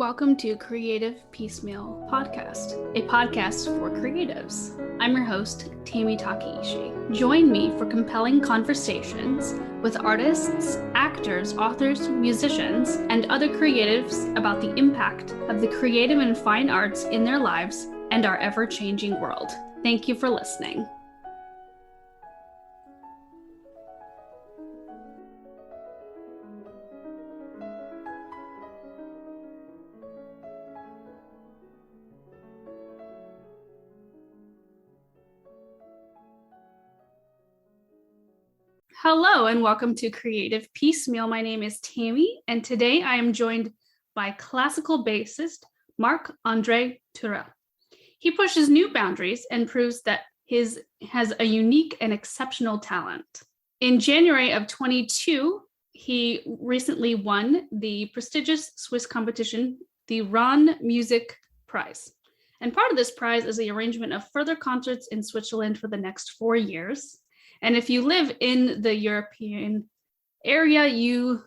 Welcome to Creative Piecemeal Podcast, a podcast for creatives. I'm your host, Tammy Takeishi. Join me for compelling conversations with artists, actors, authors, musicians, and other creatives about the impact of the creative and fine arts in their lives and our ever-changing world. Thank you for listening. Hello and welcome to Creative Piecemeal. My name is Tammy, and today I am joined by classical bassist Marc-André Teruel. He pushes new boundaries and proves that his has a unique and exceptional talent. In January of 2022, he recently won the prestigious Swiss competition, the Rahn Musikpreis. And part of this prize is the arrangement of further concerts in Switzerland for the next 4 years. And if you live in the European area, you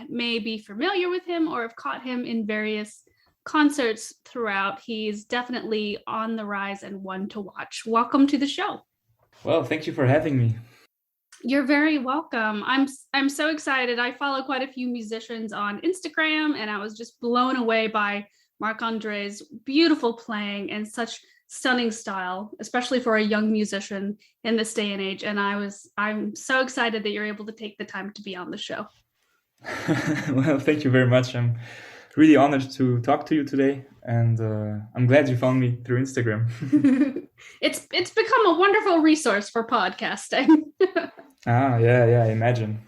may be familiar with him or have caught him in various concerts throughout. He's definitely on the rise and one to watch. Welcome to the show. Well, thank you for having me. You're very welcome. I'm so excited. I follow quite a few musicians on Instagram, and I was just blown away by Marc-André's beautiful playing and such stunning style, especially for a young musician in this day and age. And I'm so excited that you're able to take the time to be on the show. Well, thank you very much. I'm really honored to talk to you today, and I'm glad you found me through Instagram. It's become a wonderful resource for podcasting. Yeah, I imagine.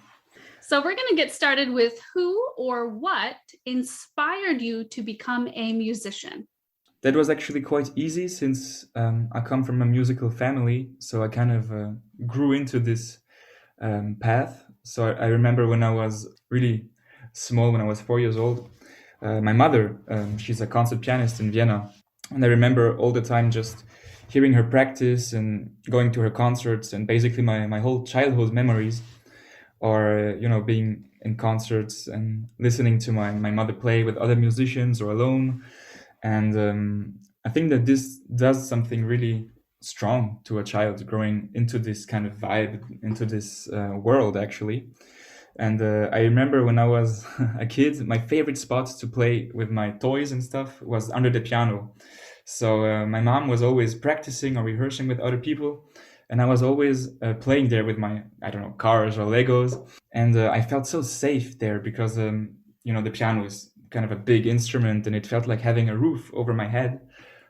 So we're going to get started with who or what inspired you to become a musician? That was actually quite easy since I come from a musical family, so I kind of grew into this path. So I remember when I was really small, when I was 4 years old, my mother, she's a concert pianist in Vienna, and I remember all the time just hearing her practice and going to her concerts, and basically my whole childhood memories are, being in concerts and listening to my mother play with other musicians or alone. And I think that this does something really strong to a child growing into this kind of vibe, into this world, actually. And I remember when I was a kid, my favorite spot to play with my toys and stuff was under the piano. So my mom was always practicing or rehearsing with other people, and I was always playing there with my, cars or Legos. And I felt so safe there because, the piano is kind of a big instrument, and it felt like having a roof over my head,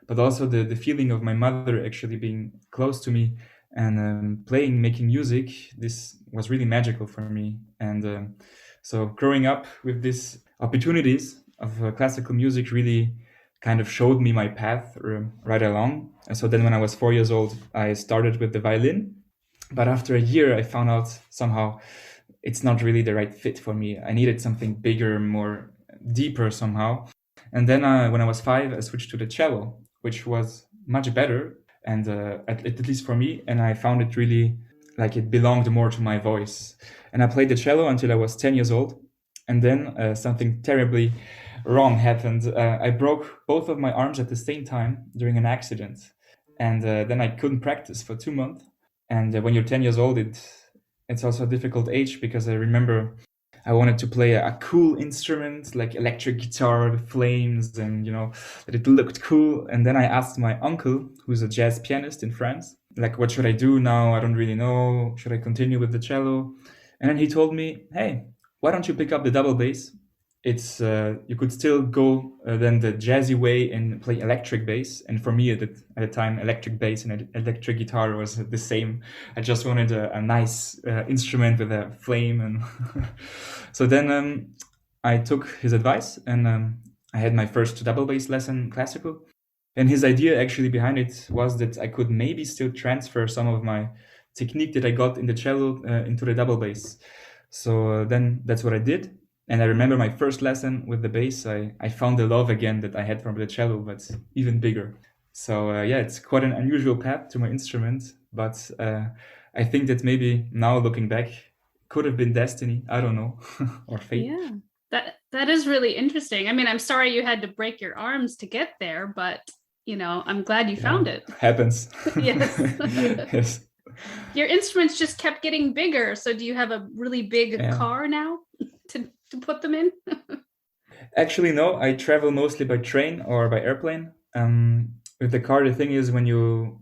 but also the feeling of my mother actually being close to me and making music. This was really magical for me. And so growing up with these opportunities of classical music really kind of showed me my path right along. And so then when I was 4 years old, I started with the violin, but after a year I found out somehow it's not really the right fit for me. I needed something bigger, more deeper somehow. And then when I was 5, I switched to the cello, which was much better, and at least for me. And I found it really like it belonged more to my voice. And I played the cello until I was 10 years old. And then something terribly wrong happened. I broke both of my arms at the same time during an accident. And then I couldn't practice for 2 months. And when you're 10 years old, it's also a difficult age, because I remember I wanted to play a cool instrument like electric guitar with flames, and that it looked cool. And then I asked my uncle, who's a jazz pianist in France, like, what should I do now? I don't really know. Should I continue with the cello? And then he told me, hey, why don't you pick up the double bass? It's you could still go then the jazzy way and play electric bass. And for me at the time, electric bass and electric guitar was the same. I just wanted a nice instrument with a flame. And so then I took his advice, and I had my first double bass lesson, classical. And his idea actually behind it was that I could maybe still transfer some of my technique that I got in the cello into the double bass. So then that's what I did. And I remember my first lesson with the bass, I found the love again that I had from the cello, but even bigger. So it's quite an unusual path to my instrument, but I think that maybe now looking back, could have been destiny, I don't know, or fate. Yeah, That is really interesting. I mean, I'm sorry you had to break your arms to get there, but I'm glad you Yeah, found it. happens. Yes. Yes. Your instruments just kept getting bigger. So do you have a really big Yeah. car now to put them in? Actually, no. I travel mostly by train or by airplane. With the car, the thing is when you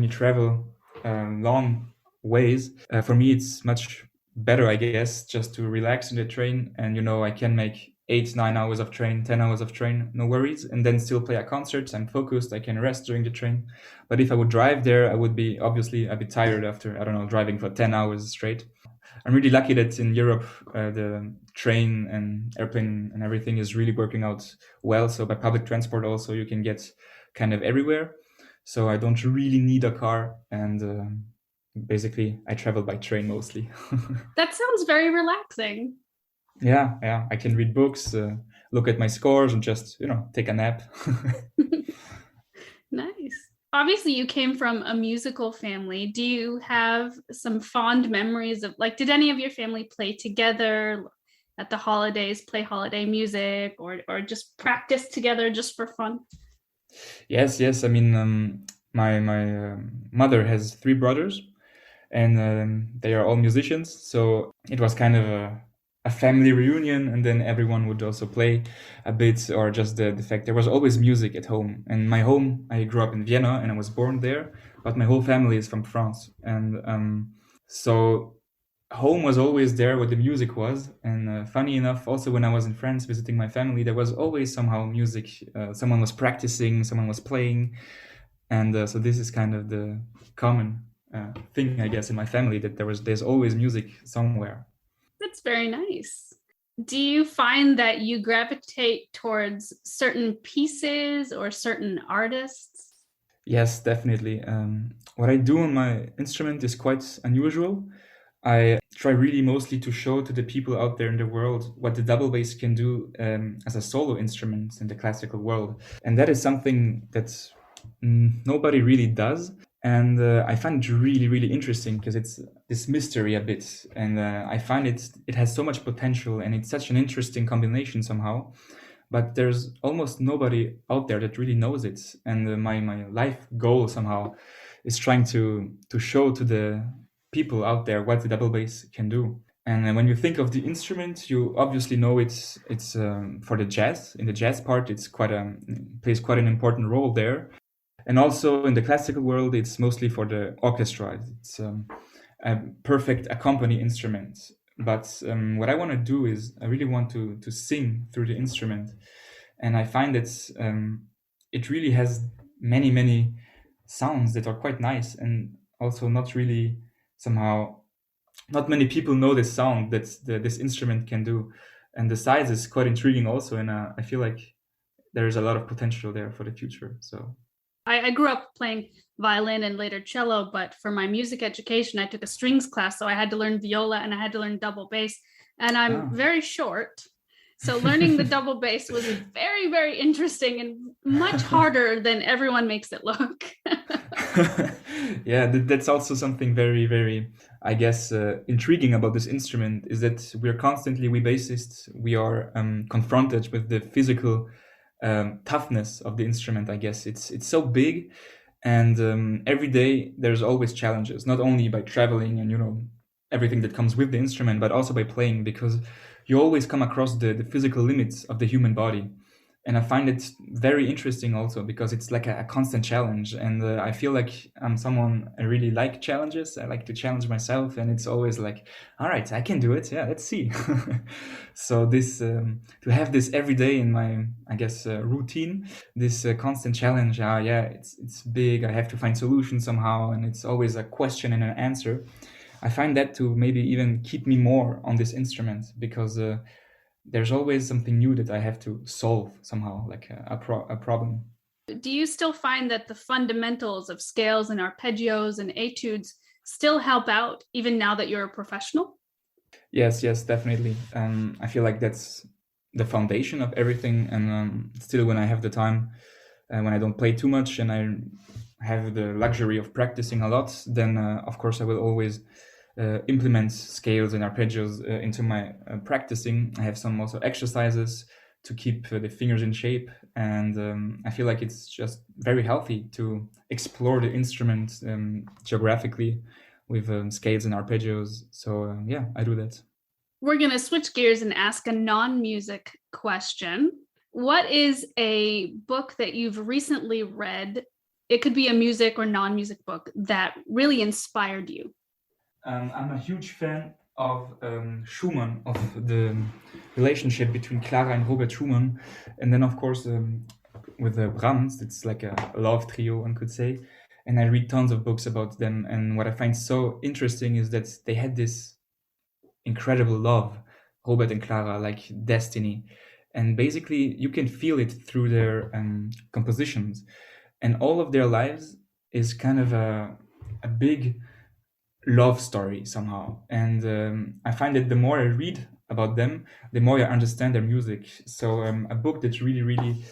travel long ways, for me it's much better, I guess, just to relax in the train, and I can make 8, 9 hours of train, 10 hours of train, no worries, and then still play a concert. I'm focused. I can rest during the train. But if I would drive there, I would be obviously a bit tired after, I don't know, driving for 10 hours straight. I'm really lucky that in Europe, the train and airplane and everything is really working out well. So by public transport also, you can get kind of everywhere. So I don't really need a car, and basically I travel by train mostly. That sounds very relaxing. Yeah, yeah. I can read books, look at my scores, and just take a nap. Nice. Obviously, you came from a musical family. Do you have some fond memories of like, did any of your family play together at the holidays, play holiday music, or just practice together just for fun? Yes, yes. I mean, my mother has 3 brothers, and they are all musicians. So it was kind of a family reunion, and then everyone would also play a bit, or just the fact there was always music at home. And my home, I grew up in Vienna, and I was born there, but my whole family is from France, and so home was always there where the music was. And funny enough, also when I was in France visiting my family, there was always somehow music. Someone was practicing, someone was playing, and so this is kind of the common thing, I guess, in my family, that there's always music somewhere. That's very nice. Do you find that you gravitate towards certain pieces or certain artists? Yes, definitely. What I do on my instrument is quite unusual. I try really mostly to show to the people out there in the world what the double bass can do as a solo instrument in the classical world. And that is something that nobody really does. And I find it really, really interesting because it's this mystery a bit. And I find it has so much potential, and it's such an interesting combination somehow. But there's almost nobody out there that really knows it. And my life goal somehow is trying to show to the people out there what the double bass can do. And when you think of the instrument, you obviously know it's for the jazz. In the jazz part, it's plays quite an important role there. And also in the classical world, it's mostly for the orchestra. It's a perfect accompany instrument. But what I want to do is I really want to sing through the instrument, and I find that it really has many sounds that are quite nice, and also not really somehow not many people know this sound that this instrument can do, and the size is quite intriguing also, and I feel like there is a lot of potential there for the future. So I grew up playing violin and later cello, but for my music education, I took a strings class. So I had to learn viola and I had to learn double bass. And I'm ah. very short. So learning the double bass was very, very interesting and much harder than everyone makes it look. Yeah, that's also something very, I guess, intriguing about this instrument, is that we bassists, we are confronted with the physical toughness of the instrument. I guess it's so big, and every day there's always challenges, not only by traveling and everything that comes with the instrument, but also by playing, because you always come across the physical limits of the human body. And I find it very interesting also because it's like a constant challenge, and I feel like I'm someone, I really like challenges. I like to challenge myself, and it's always like, all right, I can do it. Yeah, let's see. So this to have this every day in my, I guess, routine, this constant challenge. Yeah, it's big. I have to find solutions somehow, and it's always a question and an answer. I find that to maybe even keep me more on this instrument, because there's always something new that I have to solve somehow, like a problem. Do you still find that the fundamentals of scales and arpeggios and etudes still help out even now that you're a professional? Yes, yes, definitely. I feel like that's the foundation of everything. And still, when I have the time, when I don't play too much, and I have the luxury of practicing a lot, then of course I will always implement scales and arpeggios into my practicing. I have some also exercises to keep the fingers in shape, and I feel like it's just very healthy to explore the instrument geographically with scales and arpeggios. So yeah, I do that. We're going to switch gears and ask a non-music question. What is a book that you've recently read? It could be a music or non-music book that really inspired you. I'm a huge fan of Schumann, of the relationship between Clara and Robert Schumann. And then, of course, with Brahms, it's like a love trio, one could say. And I read tons of books about them. And what I find so interesting is that they had this incredible love, Robert and Clara, like destiny. And basically, you can feel it through their compositions. And all of their lives is kind of a big love story somehow. And I find that the more I read about them, the more I understand their music. So a book that really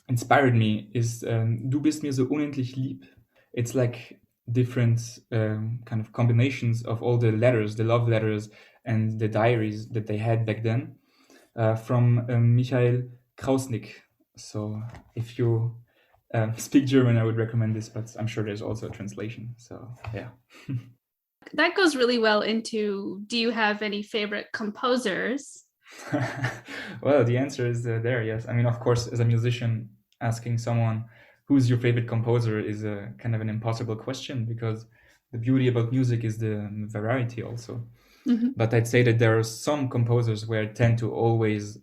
inspired me is Du bist mir so unendlich lieb. It's like different kind of combinations of all the letters, the love letters, and the diaries that they had back then, from Michael Krausnick. So if you speak German, I would recommend this, but I'm sure there's also a translation. So yeah. That goes really well into, do you have any favorite composers? Well, the answer is there, yes. I mean, of course, as a musician, asking someone who's your favorite composer is a kind of an impossible question, because the beauty about music is the variety also. Mm-hmm. But I'd say that there are some composers where I tend to always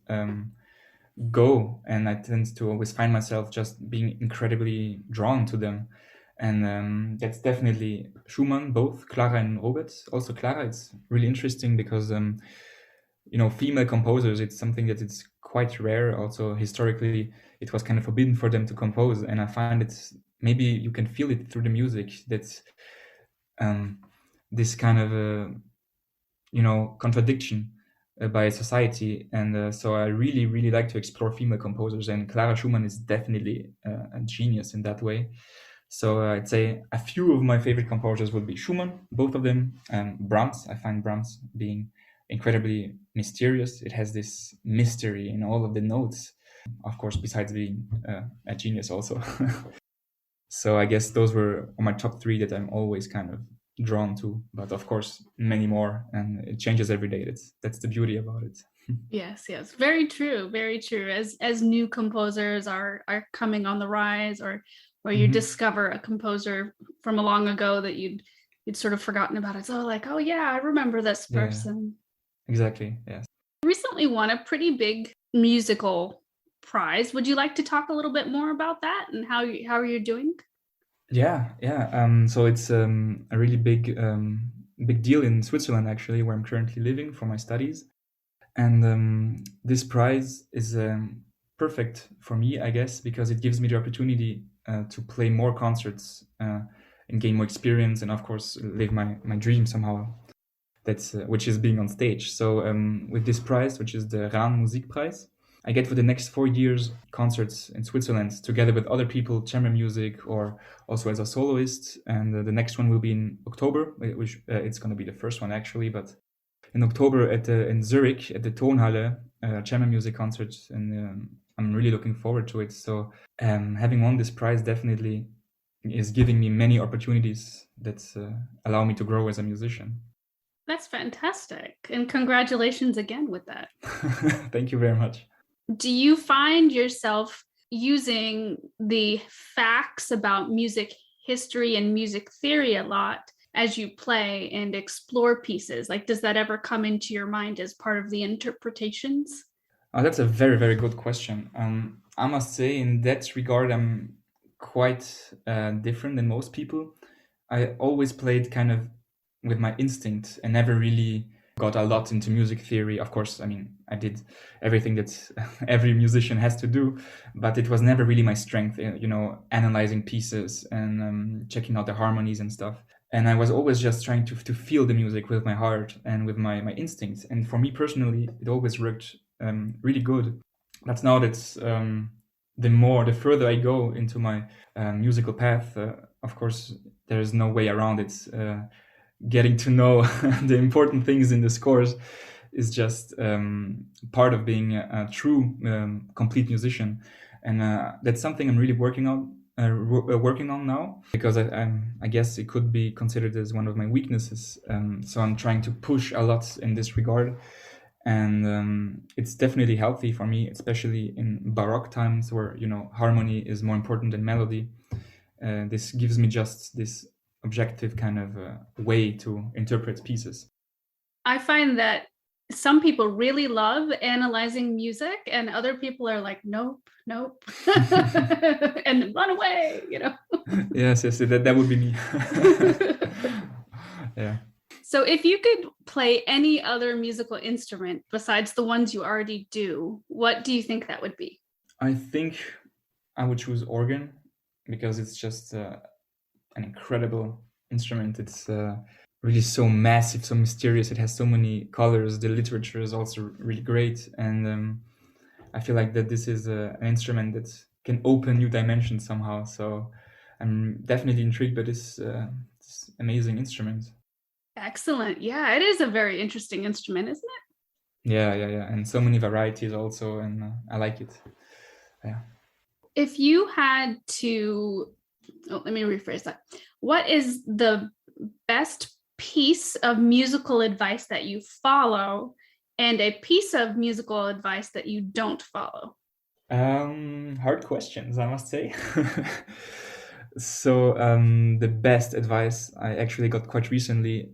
go, and I tend to always find myself just being incredibly drawn to them. And that's definitely Schumann, both Clara and Robert. Also Clara, it's really interesting because female composers, it's something that it's quite rare. Also historically, it was kind of forbidden for them to compose, and I find it's, maybe you can feel it through the music, that this kind of contradiction by society. And so I really like to explore female composers, and Clara Schumann is definitely a genius in that way. So I'd say a few of my favorite composers would be Schumann, both of them, and Brahms. I find Brahms being incredibly mysterious. It has this mystery in all of the notes, of course, besides being a genius also. So I guess those were my top three that I'm always kind of drawn to, but of course many more, and it changes every day. That's the beauty about it. Yes, very true, very true. As new composers are coming on the rise, or you discover a composer from a long ago that you'd sort of forgotten about. It's oh yeah, I remember this person. Yeah, exactly, yes. You recently won a pretty big musical prize. Would you like to talk a little bit more about that and how are you doing? Yeah. So it's a really big deal in Switzerland, actually, where I'm currently living for my studies. And this prize is perfect for me, I guess, because it gives me the opportunity to play more concerts and gain more experience, and of course live my dream somehow. That's which is being on stage. So with this prize, which is the Rahn Musikpreis, I get for the next 4 years concerts in Switzerland together with other people, chamber music, or also as a soloist. And the next one will be in October, which it's going to be the first one actually, but in October in Zurich at the Tonhalle, chamber music concert, and I'm really looking forward to it. So having won this prize definitely is giving me many opportunities that allow me to grow as a musician. That's fantastic, and congratulations again with that. Thank you very much. Do you find yourself using the facts about music history and music theory a lot as you play and explore pieces? Like, does that ever come into your mind as part of the interpretations? Oh, that's a very, very good question. I must say, in that regard, I'm quite different than most people. I always played kind of with my instinct and never really got a lot into music theory. Of course, I mean, I did everything that every musician has to do, but it was never really my strength, analyzing pieces and checking out the harmonies and stuff. And I was always just trying to feel the music with my heart and with my instincts. And for me personally, it always worked really good. But now that's the further I go into my musical path, of course, there's no way around it. getting to know the important things in the scores is just part of being a true complete musician, and that's something I'm really working on now, because I guess it could be considered as one of my weaknesses. So I'm trying to push a lot in this regard, and it's definitely healthy for me, especially in Baroque times where harmony is more important than melody. This gives me just this objective kind of way to interpret pieces. I find that some people really love analyzing music, and other people are like, nope, nope, and run away, Yes, that would be me. Yeah. So if you could play any other musical instrument besides the ones you already do, what do you think that would be? I think I would choose organ, because it's just an incredible instrument. It's really so massive, so mysterious. It has so many colors. The literature is also really great, and I feel like that this is an instrument that can open new dimensions somehow. So I'm definitely intrigued by this amazing instrument. Excellent. Yeah, it is a very interesting instrument, isn't it? Yeah, and so many varieties also, and I like it. Yeah. If you had to, let me rephrase that. What is the best piece of musical advice that you follow, and a piece of musical advice that you don't follow? Hard questions, I must say. So the best advice I actually got quite recently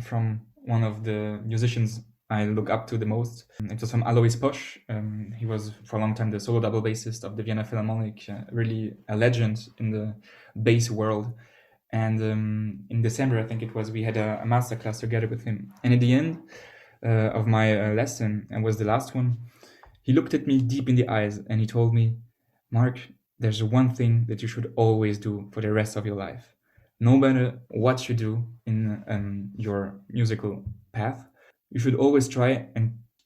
from one of the musicians I look up to the most. It was from Alois Posch. He was for a long time the solo double bassist of the Vienna Philharmonic, really a legend in the bass world. And in December, I think it was, we had a masterclass together with him. And at the end of my lesson, and was the last one, he looked at me deep in the eyes and he told me, Mark, there's one thing that you should always do for the rest of your life. No matter what you do in your musical path, you should always try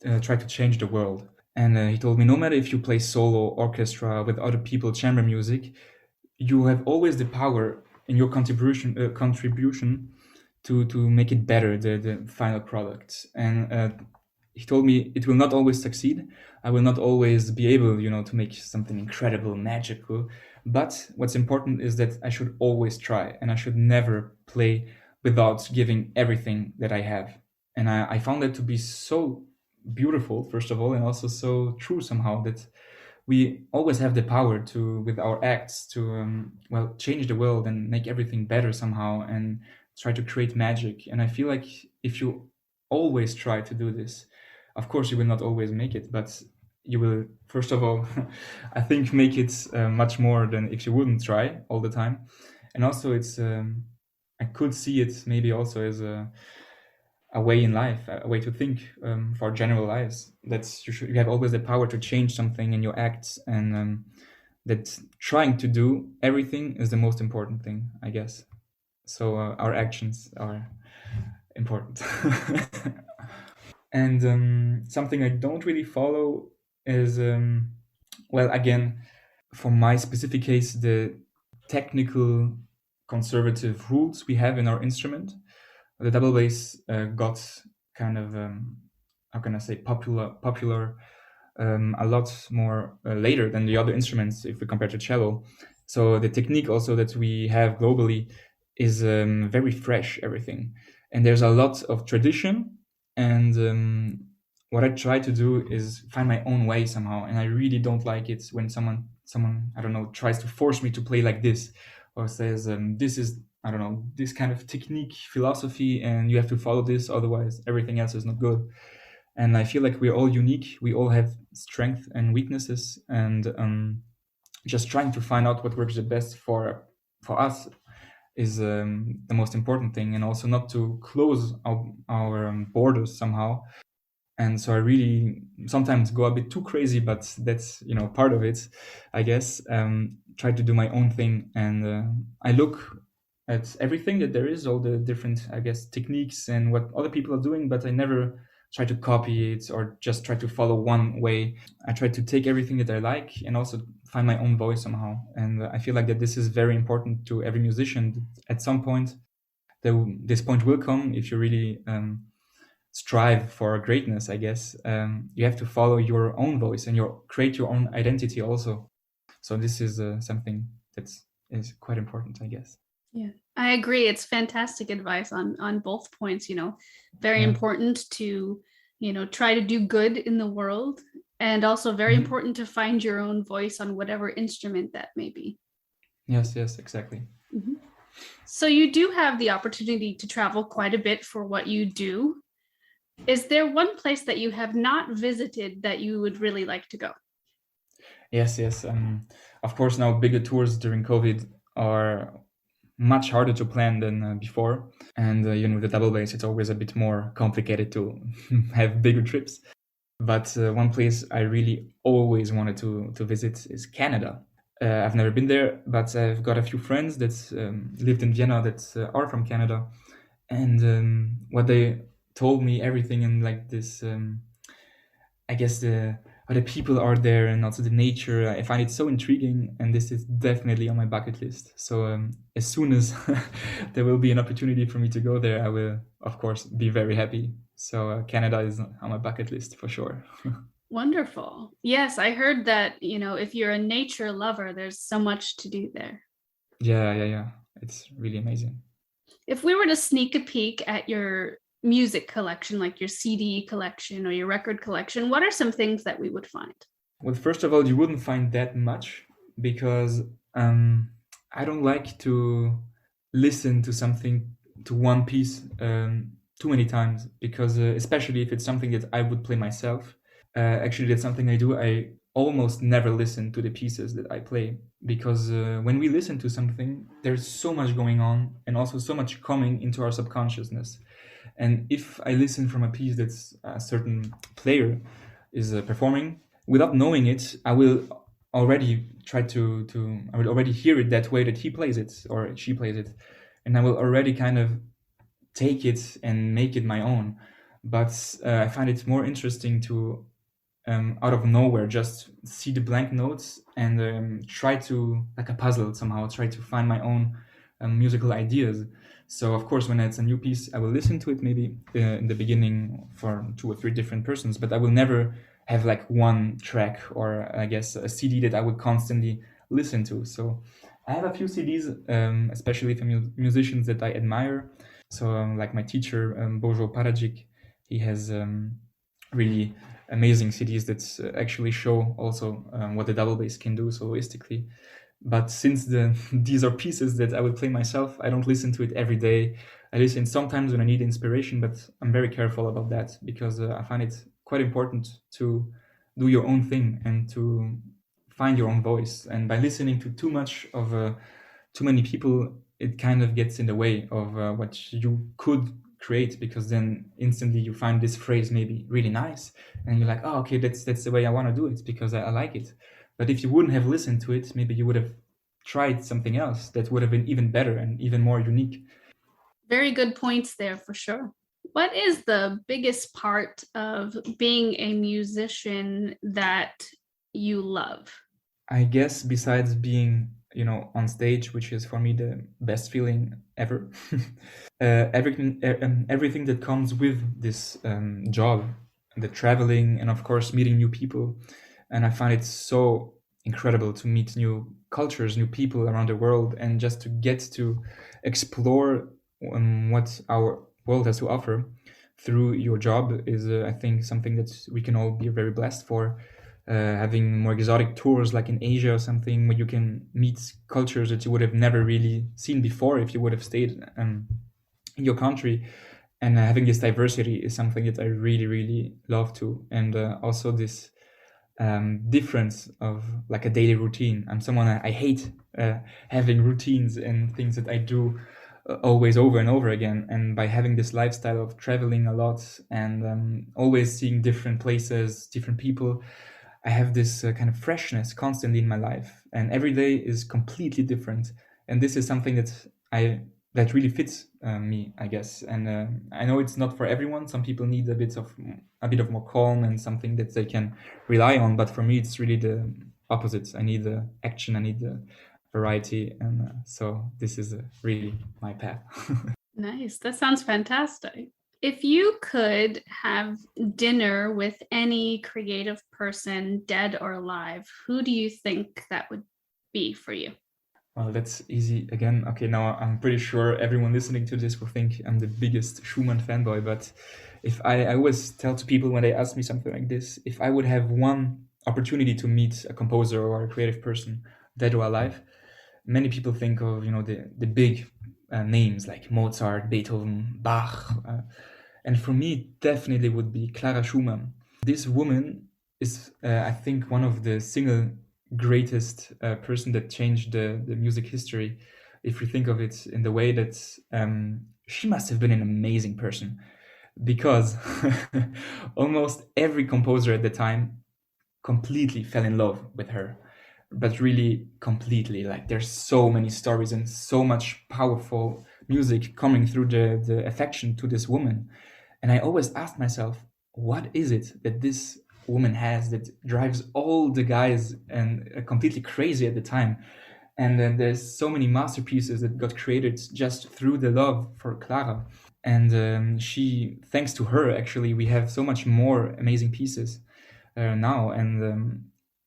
to change the world. And he told me, no matter if you play solo, orchestra, with other people, chamber music, you have always the power in your contribution to make it better, the final product. And he told me it will not always succeed. I will not always be able, to make something incredible, magical. But what's important is that I should always try, and I should never play without giving everything that I have. And I found that to be so beautiful, first of all, and also so true somehow, that we always have the power to, with our acts, to change the world and make everything better somehow, and try to create magic. And I feel like if you always try to do this, of course you will not always make it, but you will, first of all, I think, make it much more than if you wouldn't try all the time. And also it's I could see it maybe also as a way in life, a way to think for general lives, that you have always the power to change something in your acts, and that trying to do everything is the most important thing, I guess. So our actions are important. And something I don't really follow is, again, for my specific case, the technical conservative rules we have in our instrument. The double bass got kind of, how can I say, popular a lot more later than the other instruments if we compare to cello. So the technique also that we have globally is very fresh, everything. And there's a lot of tradition. And what I try to do is find my own way somehow. And I really don't like it when someone, I don't know, tries to force me to play like this, or says, this is, I don't know, this kind of technique, philosophy, and you have to follow this, otherwise everything else is not good. And I feel like we're all unique. We all have strengths and weaknesses, and just trying to find out what works the best for us is the most important thing, and also not to close our borders somehow. And so I really sometimes go a bit too crazy, but that's part of it, I guess. Try to do my own thing, and I look at everything that there is, all the different, I guess, techniques and what other people are doing, but I never try to copy it or just try to follow one way. I try to take everything that I like and also find my own voice somehow. And I feel like that this is very important to every musician. At some point, this point will come if you really strive for greatness, I guess. You have to follow your own voice and create your own identity also. So this is something that is quite important, I guess. Yeah, I agree. It's fantastic advice on both points. Very Yeah. important to try to do good in the world, and also very Mhm. important to find your own voice on whatever instrument that may be. Yes, exactly. Mhm. So you do have the opportunity to travel quite a bit for what you do. Is there one place that you have not visited that you would really like to go? Yes. Of course, now bigger tours during COVID are much harder to plan than before. And with the double bass, it's always a bit more complicated to have bigger trips. But one place I really always wanted to visit is Canada. I've never been there, but I've got a few friends that lived in Vienna that are from Canada. And what they told me, everything in like this, I guess how the people are there and also the nature. I find it so intriguing, and this is definitely on my bucket list. So as soon as there will be an opportunity for me to go there, I will, of course, be very happy. So Canada is on my bucket list for sure. Wonderful. Yes, I heard that, if you're a nature lover, there's so much to do there. Yeah. It's really amazing. If we were to sneak a peek at your music collection, like your CD collection or your record collection, what are some things that we would find? Well, first of all, you wouldn't find that much because I don't like to listen to something, to one piece, too many times, because especially if it's something that I would play myself. Actually, that's something I do. I almost never listen to the pieces that I play because when we listen to something, there's so much going on and also so much coming into our subconsciousness. And if I listen from a piece that's a certain player is performing, without knowing it, I will already try to I will already hear it that way that he plays it or she plays it, and I will already kind of take it and make it my own. But I find it more interesting to out of nowhere just see the blank notes and try to, like a puzzle somehow, try to find my own musical ideas. So of course when it's a new piece, I will listen to it maybe in the beginning for 2 or 3 different persons, but I will never have like one track or I guess a CD that I would constantly listen to. So I have a few CDs, especially from musicians that I admire. So like my teacher, Bojo Paradzic, he has really amazing CDs that actually show also what the double bass can do soloistically. But since these are pieces that I will play myself, I don't listen to it every day. I listen sometimes when I need inspiration, but I'm very careful about that because I find it quite important to do your own thing and to find your own voice. And by listening to too many people, it kind of gets in the way of what you could create, because then instantly you find this phrase maybe really nice and you're like, oh, okay, that's the way I want to do it because I like it. But if you wouldn't have listened to it, maybe you would have tried something else that would have been even better and even more unique. Very good points there for sure. What is the biggest part of being a musician that you love? I guess besides being, on stage, which is for me the best feeling ever, everything that comes with this job, the traveling, and of course meeting new people. And I find it so incredible to meet new cultures, new people around the world, and just to get to explore what our world has to offer through your job is, I think, something that we can all be very blessed for. Having more exotic tours like in Asia or something where you can meet cultures that you would have never really seen before if you would have stayed in your country. And having this diversity is something that I really, really love too. And also this difference of like a daily routine. I'm someone I hate having routines and things that I do always over and over again. And by having this lifestyle of traveling a lot and always seeing different places, different people, I have this kind of freshness constantly in my life, and every day is completely different. And this is something that really fits me, I guess. And I know it's not for everyone. Some people need a bit of more calm and something that they can rely on. But for me, it's really the opposite. I need the action. I need the variety, and so this is really my path. Nice. That sounds fantastic. If you could have dinner with any creative person, dead or alive, who do you think that would be for you? Well, that's easy again. Okay, now I'm pretty sure everyone listening to this will think I'm the biggest Schumann fanboy, but if I always tell to people when they ask me something like this, if I would have one opportunity to meet a composer or a creative person, dead or alive, many people think of, the big names like Mozart, Beethoven, Bach, and for me, it definitely would be Clara Schumann. This woman is, I think, one of the single greatest person that changed the music history. If you think of it in the way that she must have been an amazing person, because almost every composer at the time completely fell in love with her, but really completely. Like there's so many stories and so much powerful music coming through the affection to this woman. And I always asked myself, what is it that this woman has that drives all the guys and completely crazy at the time? And then there's so many masterpieces that got created just through the love for Clara. And thanks to her, actually, we have so much more amazing pieces now. And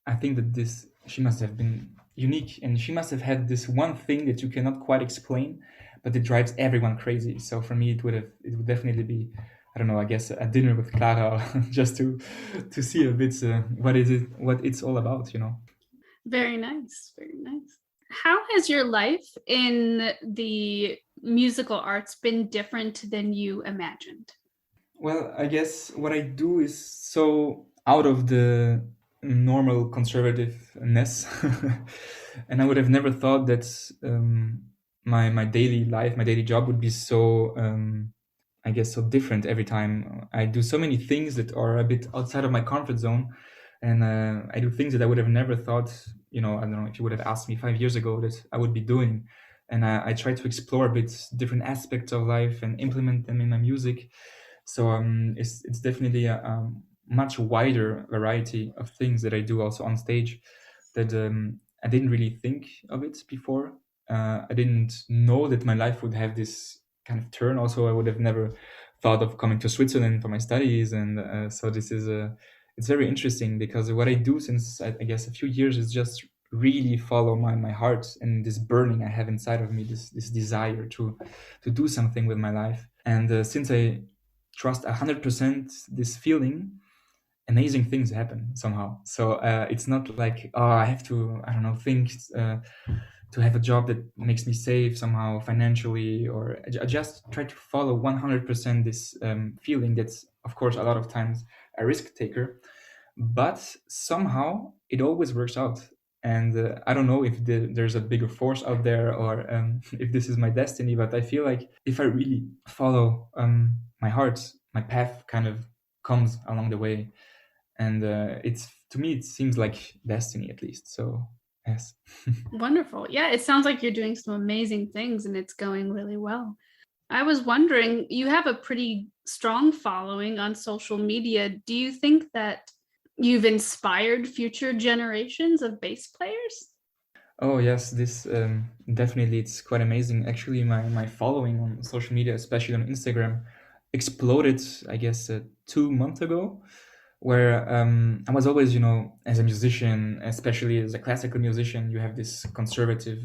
I think that she must have been unique, and she must have had this one thing that you cannot quite explain, but it drives everyone crazy. So for me, it would definitely be, I don't know, I guess a dinner with Clara, just to see a bit what it's all about, Very nice. Very nice. How has your life in the musical arts been different than you imagined? Well, I guess what I do is so out of the normal conservativeness, and I would have never thought that my daily life, my daily job would be so I guess so different every time. I do so many things that are a bit outside of my comfort zone, and I do things that I would have never thought. I don't know if you would have asked me 5 years ago that I would be doing, and I try to explore a bit different aspects of life and implement them in my music. So it's definitely a much wider variety of things that I do also on stage that I didn't really think of it before. I didn't know that my life would have this kind of turn. Also, I would have never thought of coming to Switzerland for my studies, and so this is it's very interesting because what I do since I guess a few years is just really follow my heart and this burning I have inside of me, this desire to do something with my life. And since I trust 100% this feeling, amazing things happen somehow. So it's not like, oh, I have to, I don't know, think to have a job that makes me safe somehow financially, or I just try to follow 100% this feeling that's, of course, a lot of times a risk taker, but somehow it always works out. And I don't know if there's a bigger force out there, or if this is my destiny, but I feel like if I really follow my heart, my path kind of comes along the way. And it's, to me, it seems like destiny, at least. So yes. Wonderful. Yeah, it sounds like you're doing some amazing things and it's going really well. I was wondering, you have a pretty strong following on social media. Do you think that you've inspired future generations of bass players? Oh yes, this definitely, it's quite amazing. Actually, my following on social media, especially on Instagram, exploded, I guess, 2 months ago, where I was always, as a musician, especially as a classical musician, you have this conservative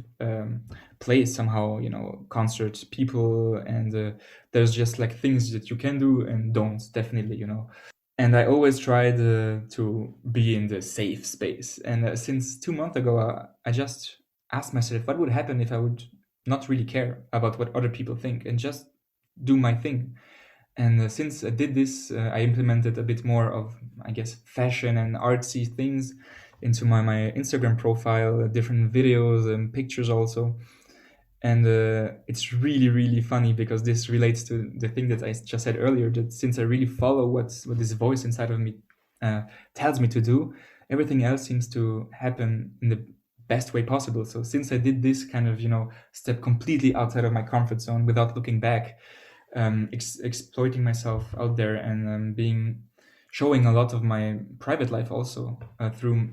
place somehow, concerts, people, and there's just like things that you can do and don't, definitely, and I always tried to be in the safe space. And since 2 months ago, I just asked myself, what would happen if I would not really care about what other people think and just do my thing? And since I did this, I implemented a bit more of, I guess, fashion and artsy things into my Instagram profile, different videos and pictures also. And it's really, really funny because this relates to the thing that I just said earlier, that since I really follow what this voice inside of me uh, tells me to do, everything else seems to happen in the best way possible. So since I did this kind of, step completely outside of my comfort zone without looking back, exploiting myself out there, and showing a lot of my private life also through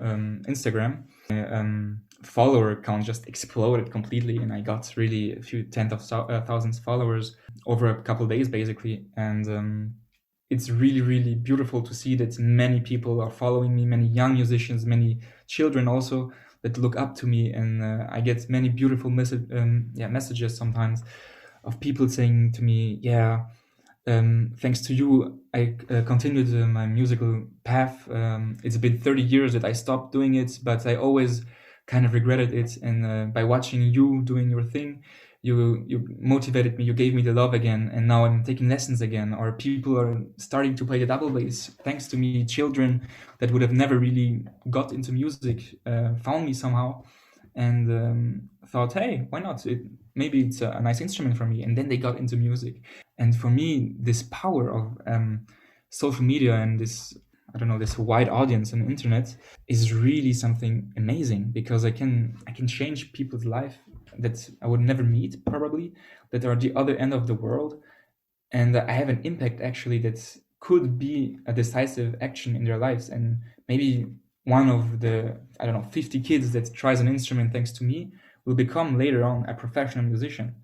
Instagram. follower count just exploded completely, and I got really a few tens of thousands followers over a couple of days, basically. And it's really, really beautiful to see that many people are following me, many young musicians, many children also that look up to me, and I get many beautiful messages sometimes of people saying to me, "Yeah, thanks to you, I continued my musical path. It's been 30 years that I stopped doing it, but I always kind of regretted it. And by watching you doing your thing, you motivated me. You gave me the love again, and now I'm taking lessons again. Or people are starting to play the double bass thanks to me. Children that would have never really got into music found me somehow, and thought, hey, why not? Maybe it's a nice instrument for me, and then they got into music. And for me, this power of social media and this, I don't know, this wide audience on the internet is really something amazing, because I can change people's life that I would never meet probably, that are the other end of the world, and I have an impact actually that could be a decisive action in their lives. And maybe one of the, I don't know, 50 kids that tries an instrument thanks to me will become later on a professional musician.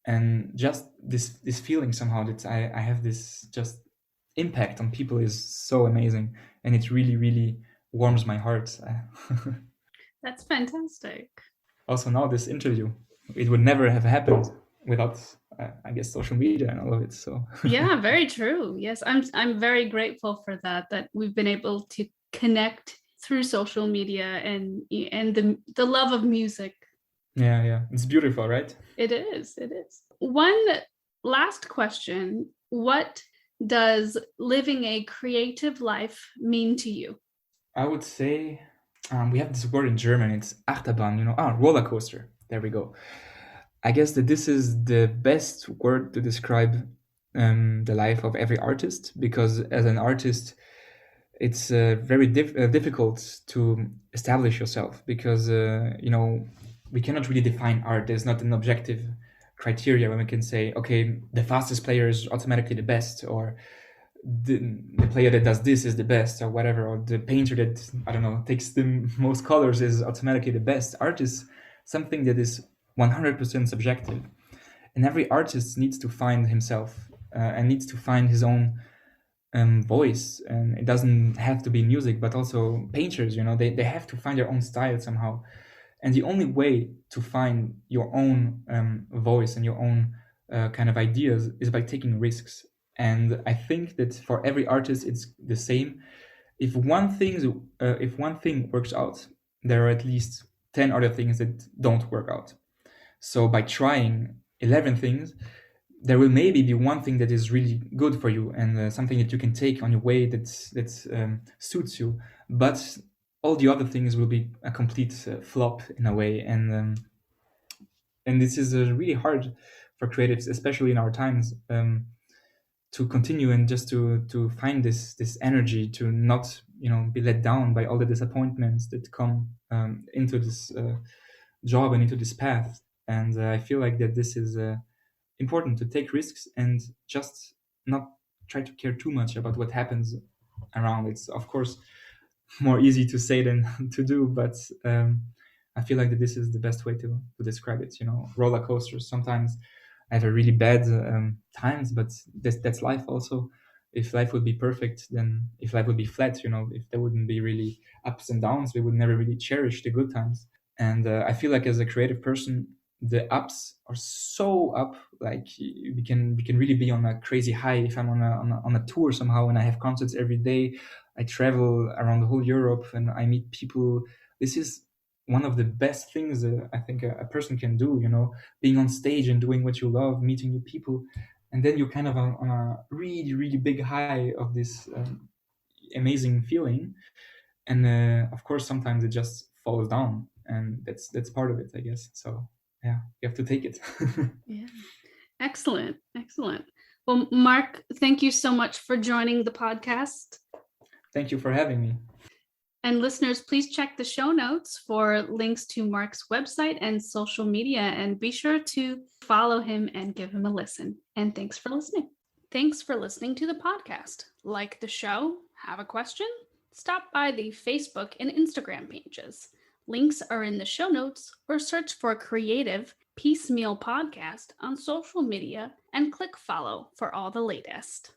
And just this feeling somehow that I have this just impact on people is so amazing, and it really, really warms my heart. That's fantastic. Also now this interview, it would never have happened without I guess social media and all of it. So Yeah, very true. Yes, I'm very grateful for that we've been able to connect through social media and the love of music. yeah, it's beautiful, right? It is. One last question: what does living a creative life mean to you? I would say we have this word in German. It's Achterbahn, roller coaster. There we go. I guess that this is the best word to describe the life of every artist, because as an artist, it's very difficult to establish yourself, because we cannot really define art. There's not an objective criteria when we can say, okay, the fastest player is automatically the best, or the player that does this is the best, or whatever, or the painter that, I don't know, takes the most colors is automatically the best. Art is something that is 100% subjective, and every artist needs to find himself and needs to find his own voice. And it doesn't have to be music, but also painters, they have to find their own style somehow. And the only way to find your own voice and your own kind of ideas is by taking risks. And I think that for every artist, it's the same. If one thing works out, there are at least 10 other things that don't work out. So by trying 11 things, there will maybe be one thing that is really good for you, and something that you can take on your way that suits you. But all the other things will be a complete flop in a way. And this is really hard for creatives, especially in our times, to continue and just to find this energy, to not be let down by all the disappointments that come into this job and into this path. And I feel like that this is important, to take risks and just not try to care too much about what happens around. It's of course more easy to say than to do, but I feel like that this is the best way to describe it. Roller coasters. Sometimes I have a really bad times, but that's life also. If life would be perfect, then if life would be flat, if there wouldn't be really ups and downs, we would never really cherish the good times. And I feel like as a creative person, the ups are so up. Like we can really be on a crazy high. If I'm on a tour somehow and I have concerts every day, I travel around the whole Europe and I meet people. This is one of the best things I think a person can do. Being on stage and doing what you love, meeting new people, and then you're kind of on a really, really big high of this amazing feeling. And of course, sometimes it just falls down, and that's part of it, I guess. So yeah, you have to take it. Yeah. Excellent. Well, Marc, thank you so much for joining the podcast. Thank you for having me. And listeners, please check the show notes for links to Marc's website and social media, and be sure to follow him and give him a listen. And thanks for listening. Thanks for listening to the podcast. Like the show? Have a question? Stop by the Facebook and Instagram pages. Links are in the show notes, or search for Creative Piecemeal Podcast on social media and click follow for all the latest.